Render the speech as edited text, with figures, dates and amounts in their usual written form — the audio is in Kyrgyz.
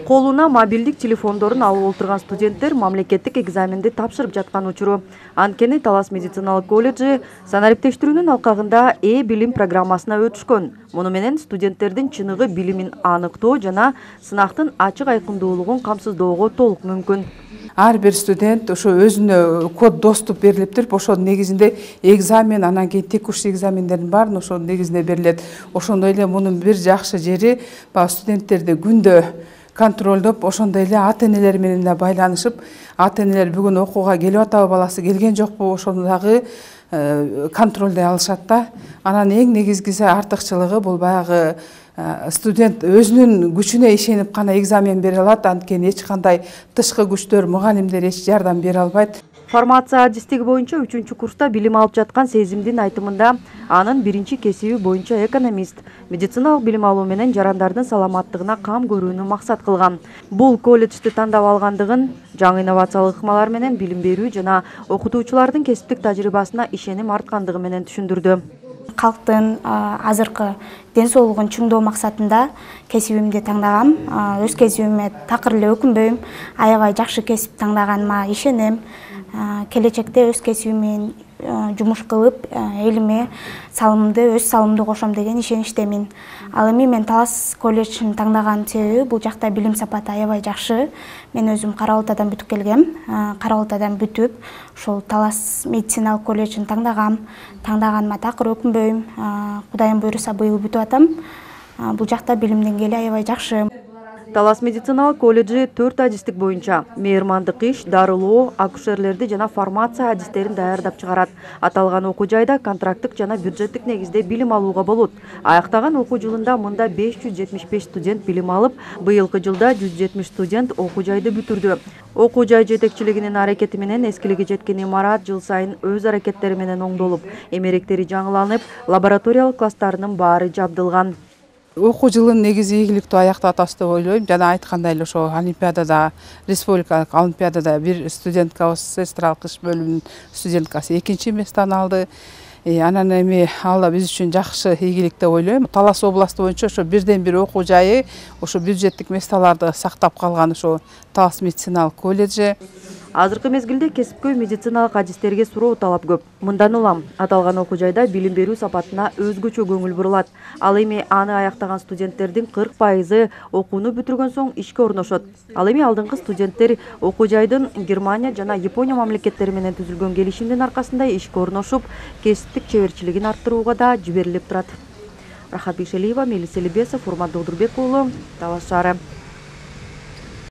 Колуна мобилдик телефондорун алып олтурган студенттер мамлекеттик экзаменди тапшырып жаткан учуру. Анткени Талас медициналык колледжи санариптештирүүнүн алкагында билим программасына өтүшкөн. Муну менен студенттердин чыныгы билимин аныктоо жана сынактын ачык айкындуулугун камсыздоого толук мүмкүн. Ар бир студент ошо өзүнө код доступ берилиптир. Ошо негизинде экзамен, анан кийин текущий экзамендердин баарын ошо негизинде берилет. Ошондой эле мунун бир жакшы жери студенттерди күндө контролдоп, ошондой эле ата-энелер менен да байланышып, ата-энелер бүгүн окууга келип атабы, баласы келген жокпу, ошону дагы контролдой алышат да. Анан эң негизгиси артыкчылыгы бул баягы студент өзүнүн күчүнө ишенип гана экзамен бере алат, анткени эч кандай тышкы күчтөр, мугалимдер эч жардам бере албайт. Фармация адистиги боюнча 3-курста билим алып жаткан Сезимдин айтымында анын биринчи кесиби боюнча экономист. Медициналык билим алуу менен жарандардын саламаттыгына кам көрүүнү максат кылган. Бул колледжди тандап алгандыгын жаңы инновациялык ыкмалар менен билим берүү жана окутуучулардын кесиптик тажрыйбасына ишеним арткандыгы менен түшүндүрдү. Калктын азыркы ден соолугун чыңдоо максатында кесибимди тандагам. Өз кесибиме такыр эле өкүнбөйм. Аябай жакшы кесип таңдаганыма ишенем. Келечекте өз кесибиммен жумуш кылып, элиме өз салымымды кошом деген ишеничтемин. Ал эми мен Талас колледжин таңдаган себеби бул жакта билим сапаты аябай жакшы. Мен өзүм Кара Балтадан бүтүп келгем. Кара Балтадан бүтүп, ошол Талас медициналык колледжин таңдагам. Таңдаганыма такыр өкүнбөйм. Кудайым буйруса быйыл бүтүп атам. Бул жакта билим деңгээли аябай жакшы. Талас медициналык колледжи 4 адистик боюнча мейырмандык иш, дарылоо, акушерлерди жана фармация адистерин даярдап чыгарат. Аталган окуу жайда контракттык жана бюджеттик негизде билим алууга болот. Аяктаган окуу жылында мында 575 студент билим алып, быйылкы жылда 170 студент окуу жайды бүтүрдү. Окуу жай жетекчилигинин аракети менен эскилиги жеткен имарат жыл сайын өз аракеттери менен оңдолуп, эмеректери жаңыланып, лабораториялык класстарынын баары жабдылган. Окуу жылын негизи ийгиликтүү аяктатабыз деп ойлойм. Жана айткандай эле ошо олимпиадада, республикалык олимпиадада бир студенткабыз сестралык иш бөлүмүнүн студенткасы 2-чи местаны алды. Анан эми ал да биз үчүн жакшы ийгилик деп ойлойм. Талас областы боюнча ошо бирден бир окуу жайы ошо бюджеттик месталарды сактап калган ошо Талас медициналык колледжи. Азыркы мезгилде кесипкөй медициналык адистерге суроо талап көп. Мындан улам аталган окуу жайда билим берүү сапатына өзгөчө көңүл бурулат. Ал эми аны аяктаган студенттердин 40% окууну бүтүргөн соң ишке орношот. Ал эми алдыңкы студенттер окуу жайдын Германия жана Япония мамлекеттери менен түзүлгөн келишимдин аркасында ишке орношуп, кесиптик чеберчилигин арттырууга да жиберилип турат. Рахат Бишелиева, Мелис Элибесов, Урмат Додурбек уулу, Талас шаары.